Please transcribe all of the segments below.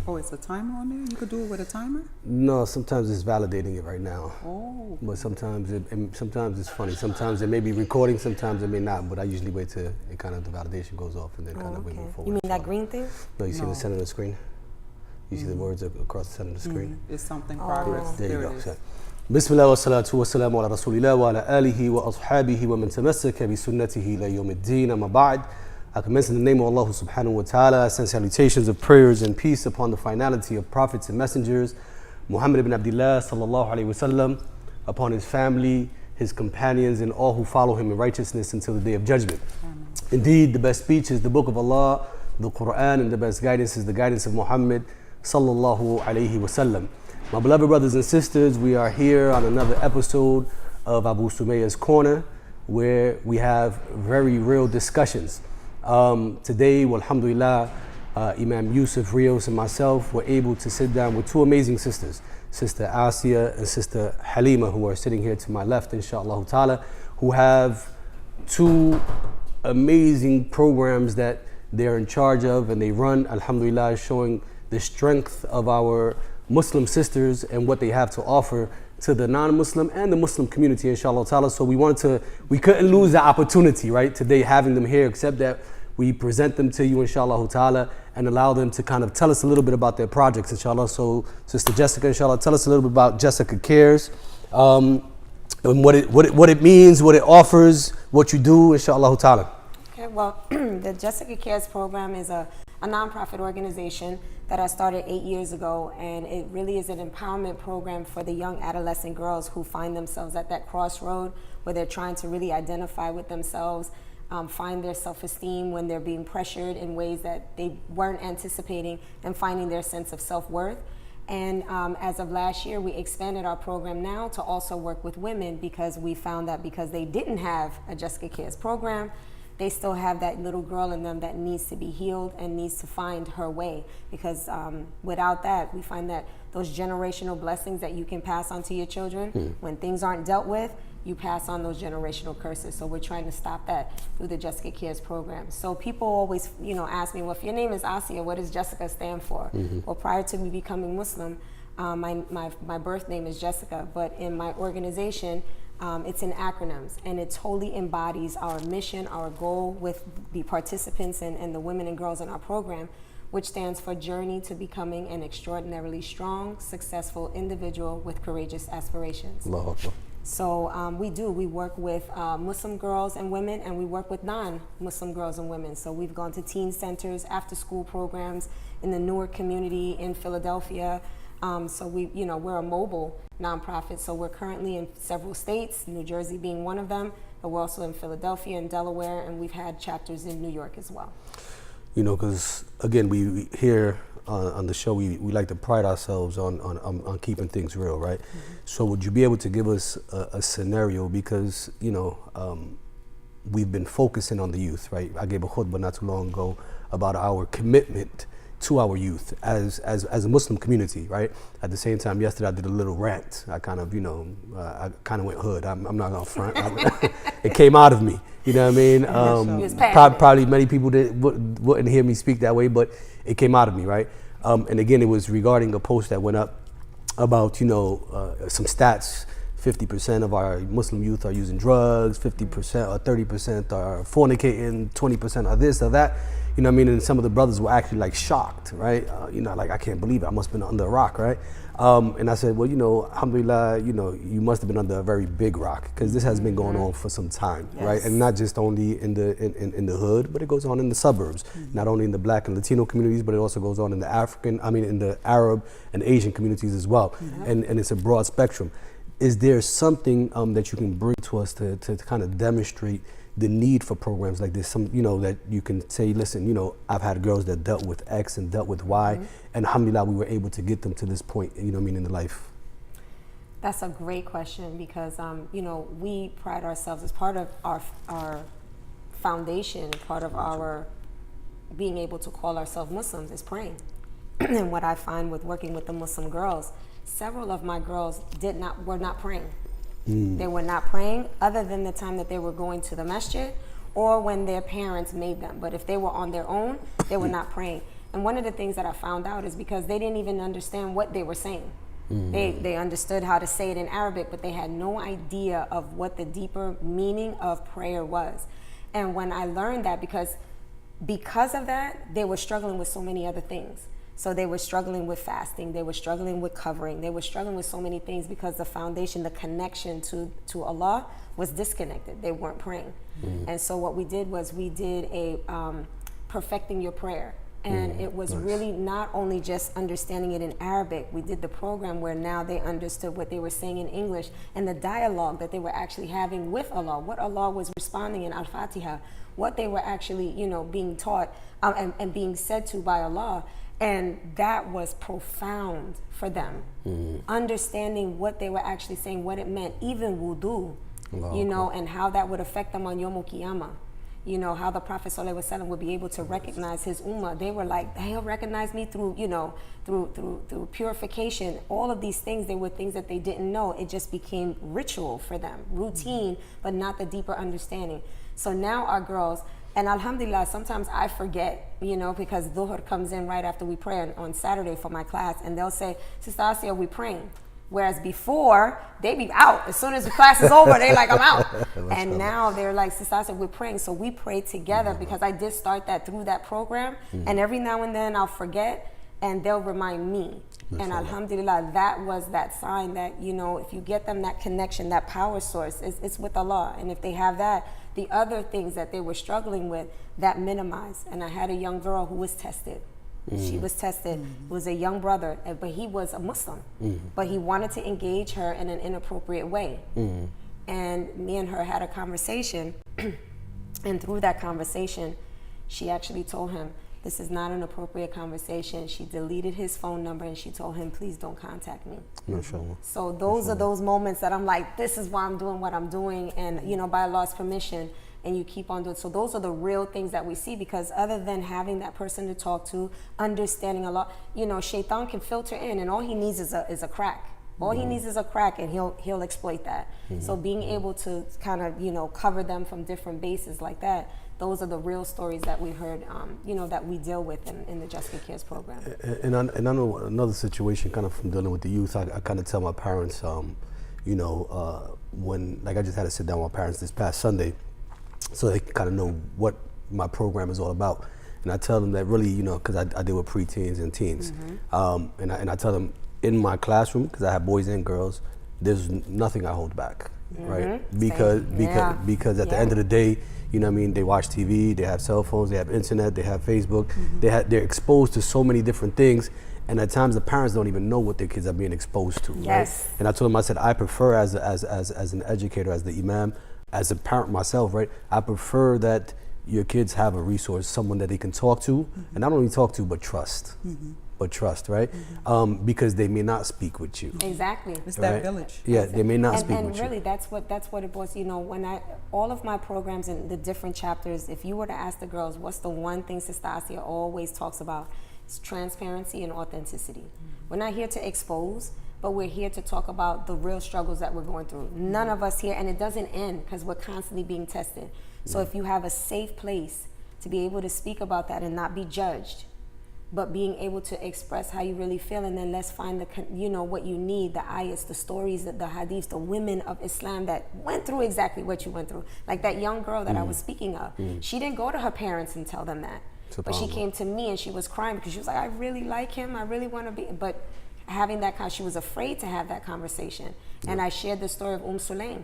Oh, it's a timer on there? You could do it with a timer? No, sometimes it's validating it right now. Oh. But sometimes it's funny. Sometimes it may be recording, sometimes it may not. But I usually wait till it kind of the validation goes off and then kind of we move forward. You mean that green thing? No, you see the center of the screen? You see the words across the center of the screen? It's something progress. There you go. It is. Bismillah wa salatu wa salamu ala rasulillah wa ala alihi wa ashabihi wa man tamassaka bi sunnatihi ila yawm ad-din amma ba'd. I commence in the name of Allah subhanahu wa ta'ala. I send salutations of prayers and peace upon the finality of prophets and messengers, Muhammad ibn Abdullah sallallahu alayhi wa sallam, upon his family, his companions, and all who follow him in righteousness until the day of judgment. Amen. Indeed, the best speech is the book of Allah, the Quran, and the best guidance is the guidance of Muhammad sallallahu alayhi wa sallam. My beloved brothers and sisters, we are here on another episode of Abu Sumayya's Corner, where we have very real discussions. Today, alhamdulillah, Imam Yusuf, Ríos, and myself were able to sit down with two amazing sisters, Sister Asiya and Sister Halimah, who are sitting here to my left, inshallah ta'ala, who have two amazing programs that they're in charge of and they run, alhamdulillah, showing the strength of our Muslim sisters and what they have to offer to the non-Muslim and the Muslim community, inshallah ta'ala. So we couldn't lose the opportunity, right, today having them here, except that we present them to you, inshallah ta'ala, and allow them to kind of tell us a little bit about their projects, inshallah. So Sister Jessica, inshallah, tell us a little bit about J.E.S.S.I.C.A Cares, and what it means, what it offers, what you do, inshallah ta'ala. Okay, well, the J.E.S.S.I.C.A Cares program is a nonprofit organization that I started 8 years ago, and it really is an empowerment program for the young adolescent girls who find themselves at that crossroad where they're trying to really identify with themselves, find their self-esteem when they're being pressured in ways that they weren't anticipating, and finding their sense of self-worth. And as of last year, we expanded our program now to also work with women, because we found that because they didn't have a J.E.S.S.I.C.A Cares program, they still have that little girl in them that needs to be healed and needs to find her way. Because without that, we find that those generational blessings that you can pass on to your children, when things aren't dealt with, you pass on those generational curses. So we're trying to stop that through the J.E.S.S.I.C.A Cares program. So people always, ask me, well, if your name is Asiya, what does Jessica stand for? Well, prior to me becoming Muslim, my birth name is Jessica, but in my organization, it's in acronyms, and it totally embodies our mission, our goal with the participants and the women and girls in our program, which stands for Journey to Becoming an Extraordinarily Strong, Successful Individual with Courageous Aspirations. So we work with Muslim girls and women, and we work with non-Muslim girls and women. So we've gone to teen centers, after-school programs in the Newark community in Philadelphia. So we're a mobile nonprofit. So we're currently in several states, New Jersey being one of them, but we're also in Philadelphia and Delaware, and we've had chapters in New York as well. Because again, we here on the show, we like to pride ourselves on keeping things real, right? So would you be able to give us a scenario, because we've been focusing on the youth, right? I gave a khutbah not too long ago about our commitment to our youth as a Muslim community, right? At the same time, yesterday I did a little rant. I kind of, I kind of went hood. I'm not gonna front. It came out of me. You know what I mean? Probably many people wouldn't hear me speak that way, but it came out of me, right? And again, it was regarding a post that went up about, some stats. 50% of our Muslim youth are using drugs, 50% or 30% are fornicating, 20% are this or that. You know what I mean? And some of the brothers were actually like shocked, right? Like, I can't believe it. I must have been under a rock, right? And I said, well, alhamdulillah, you must have been under a very big rock, because this has been going on for some time, right? And not just only in the hood, but it goes on in the suburbs, not only in the Black and Latino communities, but it also goes on in the Arab and Asian communities as well. And it's a broad spectrum. Is there something that you can bring to us to kind of demonstrate the need for programs like this? That you can say, listen, I've had girls that dealt with X and dealt with Y, and alhamdulillah, we were able to get them to this point, in the life. That's a great question, because, we pride ourselves as part of our foundation, part of our being able to call ourselves Muslims is praying. And what I find with working with the Muslim girls, several of my girls were not praying. They were not praying, other than the time that they were going to the masjid or when their parents made them. But if they were on their own, they were not praying. And one of the things that I found out is because they didn't even understand what they were saying. They understood how to say it in Arabic, but they had no idea of what the deeper meaning of prayer was. And when I learned that, because of that, they were struggling with so many other things. So they were struggling with fasting, they were struggling with covering, they were struggling with so many things because the foundation, the connection to Allah was disconnected. They weren't praying. And so what we did was we did a perfecting your prayer. And it was really not only just understanding it in Arabic. We did the program where now they understood what they were saying in English and the dialogue that they were actually having with Allah, what Allah was responding in Al-Fatiha, what they were actually, being taught and being said to by Allah. And that was profound for them. Understanding what they were actually saying, what it meant, even wudu, and how that would affect them on Yom Qiyamah. How the Prophet ﷺ would be able to recognize his ummah. They were like, he'll recognize me through, through purification. All of these things, they were things that they didn't know. It just became ritual for them, routine, but not the deeper understanding. So now our girls, and alhamdulillah, sometimes I forget, because Dhuhr comes in right after we pray on Saturday for my class, and they'll say, Sister Asiya, we praying. Whereas before, they be out. As soon as the class is over, they like, I'm out. And now they're like, Sister Asiya, we're praying. So we pray together because I did start that through that program. And every now and then I'll forget and they'll remind me. And alhamdulillah, that was that sign that, if you get them that connection, that power source, it's with Allah. And if they have that, the other things that they were struggling with, that minimized. And I had a young girl who was tested. She was tested. It was a young brother, but he was a Muslim. But he wanted to engage her in an inappropriate way. And me and her had a conversation. And through that conversation, she actually told him, this is not an appropriate conversation. She deleted his phone number and she told him, please don't contact me. So those are those moments that I'm like, this is why I'm doing what I'm doing. And, by Allah's permission, and you keep on doing. So those are the real things that we see, because other than having that person to talk to, understanding Allah, shaitan can filter in, and all he needs is a crack. All he needs is a crack, and he'll exploit that. So being able to kind of, cover them from different bases like that, those are the real stories that we heard, that we deal with in the J.E.S.S.I.C.A Cares program. And I know another situation kind of from dealing with the youth, I kind of tell my parents, when, like I just had to sit down with my parents this past Sunday, so they kind of know what my program is all about. And I tell them that really, because I deal with preteens and teens. And I tell them in my classroom, because I have boys and girls, there's nothing I hold back, right? Because at the end of the day, they watch TV, they have cell phones, they have internet, they have Facebook, they're exposed to so many different things. And at times the parents don't even know what their kids are being exposed to, right? And I told them, I said, I prefer as an educator, as the Imam, as a parent myself, right? I prefer that your kids have a resource, someone that they can talk to, and not only talk to, but trust. But trust, right? Because they may not speak with you. Exactly. It's that village. Yeah, they may not speak with you. And really, that's what it was. When all of my programs and the different chapters, if you were to ask the girls, what's the one thing Sister Asiya always talks about? It's transparency and authenticity. We're not here to expose, but we're here to talk about the real struggles that we're going through. None of us here, and it doesn't end because we're constantly being tested. So if you have a safe place to be able to speak about that and not be judged, but being able to express how you really feel, and then let's find what you need, the ayats, the stories, the hadiths, the women of Islam that went through exactly what you went through. Like that young girl that I was speaking of, she didn't go to her parents and tell them that. But she came to me and she was crying because she was like, I really like him, I really want to be, but having that she was afraid to have that conversation. And I shared the story of Sulaim.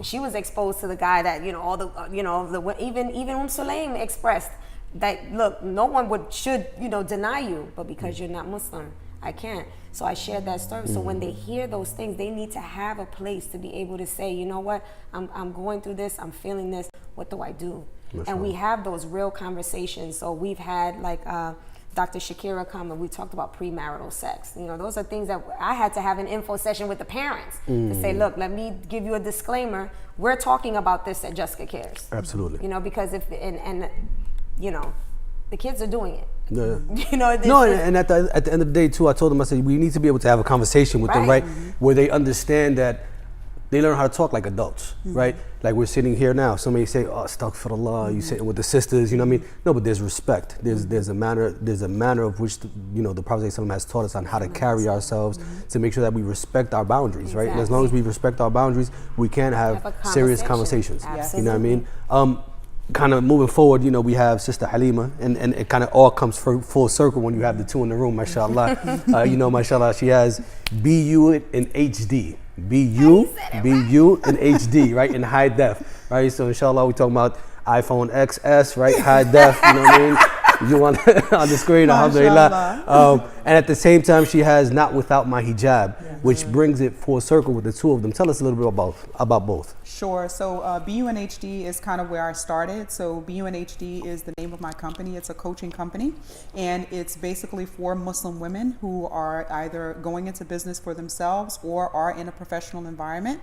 She was exposed to the guy that, even Sulaim expressed that, look, no one should deny you, but because you're not Muslim, I can't. So I shared that story. So when they hear those things, they need to have a place to be able to say, you know what, I'm going through this, I'm feeling this, what do I do? And we have those real conversations. So we've had like Dr. Shakira come and we talked about premarital sex. Those are things that I had to have an info session with the parents to say, look, let me give you a disclaimer. We're talking about this at J.E.S.S.I.C.A Cares. Absolutely. Because if the kids are doing it. And at the end of the day too, I told them, I said, we need to be able to have a conversation with them, right? Where they understand that they learn how to talk like adults, right? Like we're sitting here now. Somebody say, "Oh, astaghfirullah," you sitting with the sisters, you know what I mean? No, but there's respect. There's a manner of which the Prophet ﷺ has taught us on how to carry ourselves to make sure that we respect our boundaries, right? And as long as we respect our boundaries, we can have serious conversations. Absolutely. You know what I mean? Kind of moving forward, we have Sister Halimah, and it kind of all comes full circle when you have the two in the room, mashallah. Mashallah, she has BU in HD. BU in HD, right? In high def, right? So inshallah, we're talking about iPhone XS, right? High def, you know what I mean? You want on the screen, alhamdulillah. And at the same time, she has Not Without My Hijab, which brings it full circle with the two of them. Tell us a little bit about both. Sure. So BUNHD is kind of where I started. So BUNHD is the name of my company. It's a coaching company, and it's basically for Muslim women who are either going into business for themselves or are in a professional environment.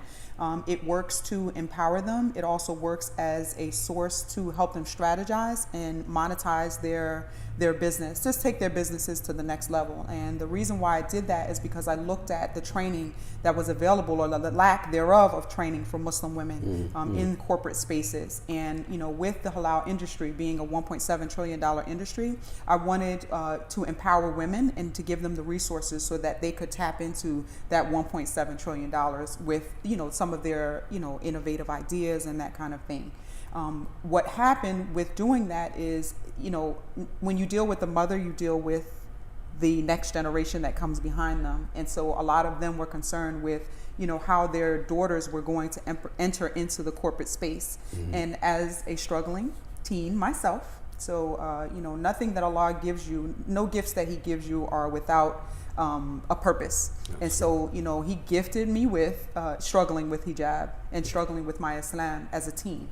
It works to empower them. It also works as a source to help them strategize and monetize their business, just take their businesses to the next level. And the reason why I did that is because I looked at the training that was available, or the lack thereof of training for Muslim women in corporate spaces. And with the halal industry being a $1.7 trillion industry, I wanted to empower women and to give them the resources so that they could tap into that $1.7 trillion with some of their innovative ideas and that kind of thing. What happened with doing that is, when you deal with the mother, you deal with the next generation that comes behind them. And so a lot of them were concerned with, how their daughters were going to enter into the corporate space. And as a struggling teen myself, so, nothing that Allah gives you, no gifts that He gives you are without a purpose. And so, He gifted me with struggling with hijab and struggling with my Islam as a teen.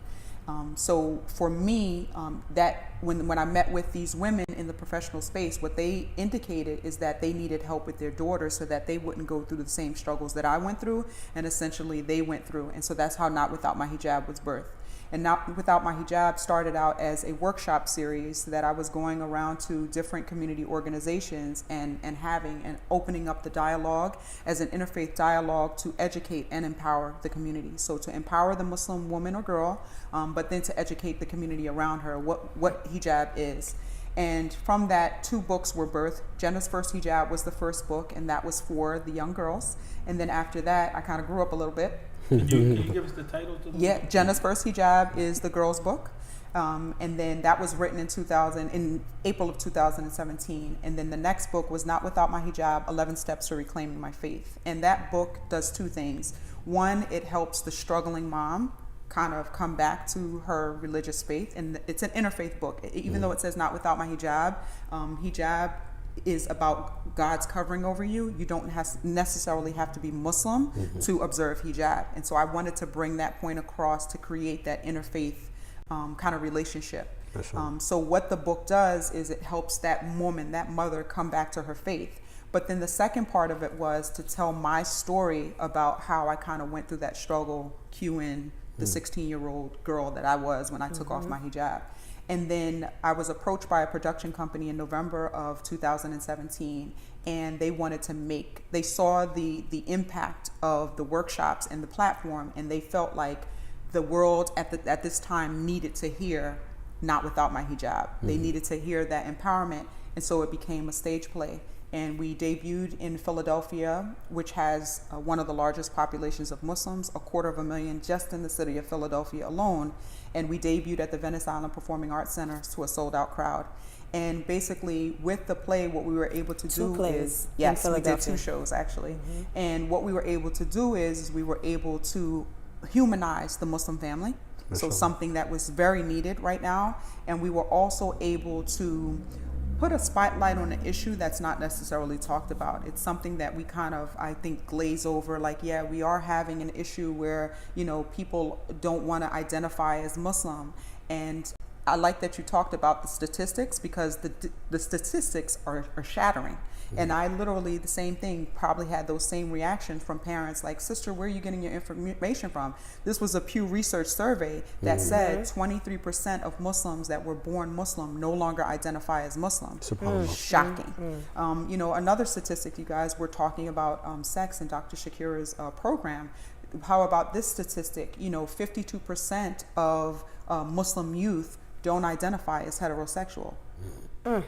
So for me, that when I met with these women in the professional space, what they indicated is that they needed help with their daughters so that they wouldn't go through the same struggles that I went through, and essentially they went through. And so that's how Not Without My Hijab was birthed. And Not Without My Hijab started out as a workshop series that I was going around to different community organizations and having and opening up the dialogue as an interfaith dialogue to educate and empower the community. So to empower the Muslim woman or girl, but then to educate the community around her what hijab is. And from that, 2 books were birthed. Jannah's First Hijab was the first book, and that was for the young girls. And then after that, I kind of grew up a little bit. Can you give us the title to the book? Jannah's First Hijab is the girls' book. And then that was written in April of 2017. And then the next book was Not Without My Hijab, 11 Steps to Reclaiming My Faith. And that book does 2 things. One, it helps the struggling mom kind of come back to her religious faith. And it's an interfaith book. Even though it says Not Without My Hijab, hijab is about God's covering over you. You don't necessarily have to be Muslim to observe hijab. And so I wanted to bring that point across to create that interfaith kind of relationship. So what the book does is it helps that woman, that mother, come back to her faith. But then the second part of it was to tell my story about how I kind of went through that struggle, cueing the 16-year-old girl that I was when I took off my hijab. And then I was approached by a production company in November of 2017, and they saw the impact of the workshops and the platform, and they felt like the world at this time needed to hear Not Without My Hijab. They needed to hear that empowerment, and so it became a stage play. And we debuted in Philadelphia, which has one of the largest populations of Muslims, 250,000 just in the city of Philadelphia alone. And we debuted at the Venice Island Performing Arts Center to a sold-out crowd. And basically, with the play, what we were able to do is, yes, we did 2 shows actually. And what we were able to do is we were able to humanize the Muslim family. So something that was very needed right now. And we were also able to put a spotlight on an issue that's not necessarily talked about. It's something that we kind of, I think, glaze over, like, yeah, we are having an issue where, people don't want to identify as Muslim. And I like that you talked about the statistics, because the statistics are shattering. And I literally, the same thing, probably had those same reactions from parents like, sister, where are you getting your information from? This was a Pew Research survey that said 23% of Muslims that were born Muslim no longer identify as Muslim. Shocking. Another statistic, you guys were talking about sex in Dr. Shakira's program. how about this statistic? 52% of Muslim youth don't identify as heterosexual. I'm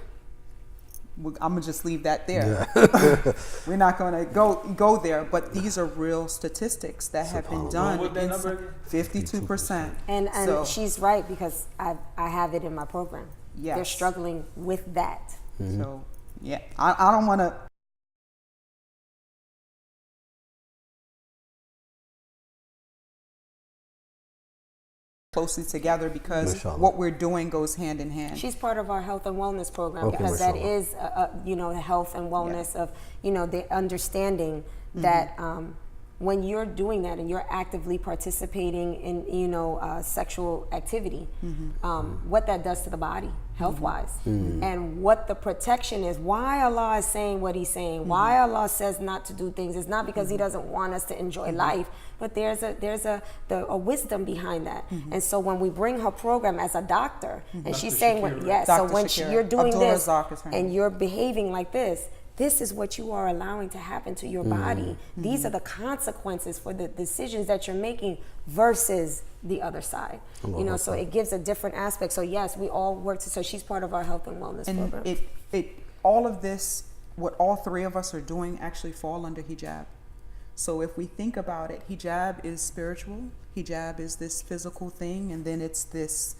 gonna just leave that there. Yeah. We're not gonna go there, but these are real statistics that have been done. 52%. And so, she's right, because I have it in my program. Yes. They're struggling with that. So yeah, I don't want to. Closely together, because what we're doing goes hand in hand. She's part of our health and wellness program, because that is, the health and wellness of, the understanding that when you're doing that and you're actively participating in, sexual activity, what that does to the body, health-wise, and what the protection is. Why Allah is saying what He's saying, why Allah says not to do things. It's not because He doesn't want us to enjoy life, but there's a wisdom behind that. And so when we bring her program as a doctor, and she's saying, so when you're doing this and you're behaving like this is what you are allowing to happen to your body. These are the consequences for the decisions that you're making versus the other side. So it gives a different aspect. So yes, we all work so she's part of our health and wellness program. All of this, what all three of us are doing, actually fall under hijab. So if we think about it, hijab is spiritual, hijab is this physical thing, and then it's this,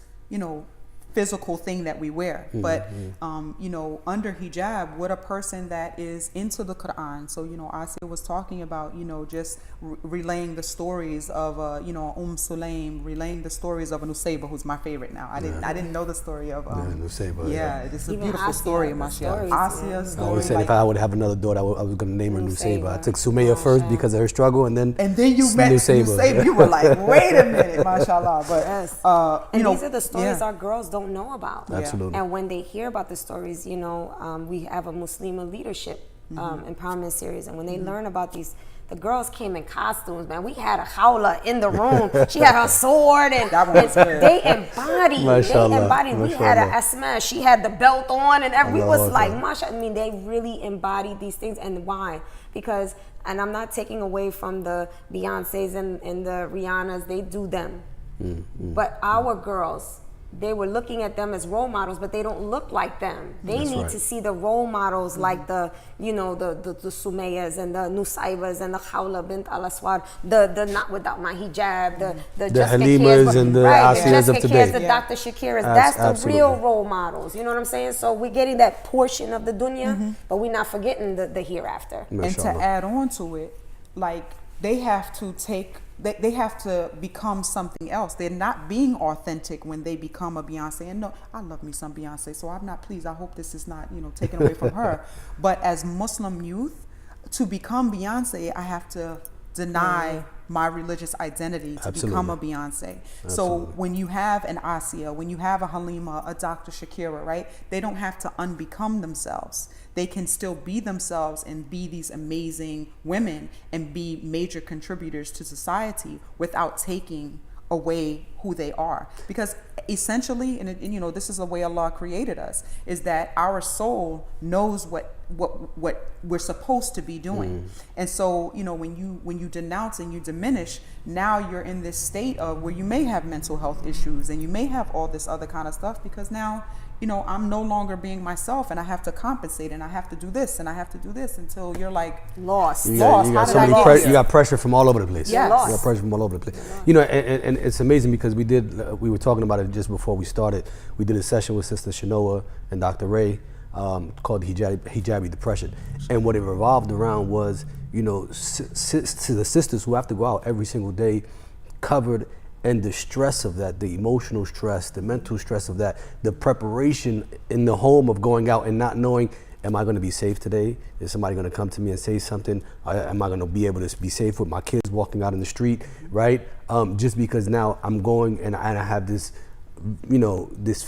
physical thing that we wear. But under hijab, what a person that is into the Quran. So Asiya was talking about just relaying the stories of Sulaim, relaying the stories of Nusayba, who's my favorite now. I didn't know the story of Nusayba. Yeah, it's a beautiful story, mashallah. Asiya's story. I always said if I would have another daughter, I was going to name her Nusayba. I took Sumaya first because of her struggle, and then you met Nusayba. You were like, wait a minute, mashallah. But and these are the stories our girls don't know about. Absolutely. And when they hear about the stories, we have a Muslima leadership empowerment series, and when they learn about these, the girls came in costumes, man. We had a hawla in the room. She had her sword, and they embodied. We had an asma. She had the belt on, and we was like, masha. They really embodied these things. And why? Because, and I'm not taking away from the Beyoncés and the Rihannas. They do them. But our girls, they were looking at them as role models, but they don't look like them. They need to see the role models like the Sumayas and the Nusaybas and the Khawla bint al-Aswad, the not without my hijab, the Halimahs and the Asiyas of today. The Dr. Shakiras. That's the real role models. You know what I'm saying? So we're getting that portion of the dunya, but we're not forgetting the hereafter. And to add on to it, they have to they have to become something else. They're not being authentic when they become a Beyonce. And no, I love me some Beyonce, so I'm not pleased. I hope this is not, taken away from her. But as Muslim youth, to become Beyonce, I have to deny my religious identity to become a Beyonce. So when you have an Asiya, when you have a Halimah, a Dr. Shakira, right? They don't have to unbecome themselves. They can still be themselves and be these amazing women and be major contributors to society without taking away who they are. Because essentially, and this is the way Allah created us, is that our soul knows what we're supposed to be doing. And so, when you denounce and you diminish, now you're in this state of where you may have mental health issues and you may have all this other kind of stuff, because now I'm no longer being myself, and I have to compensate, and I have to do this, and I have to do this, until you're like lost. You got pressure from all over the place. Yes. You got pressure from all over the place. And it's amazing because we were talking about it just before we started. We did a session with Sister Shanoa and Dr. Ray called Hijabi Depression. And what it revolved around was, to the sisters who have to go out every single day covered, and the stress of that, the emotional stress, the mental stress of that, the preparation in the home of going out and not knowing, am I going to be safe today? Is somebody going to come to me and say something? Am I going to be able to be safe with my kids walking out in the street, right? Just because now I'm going and I have this, this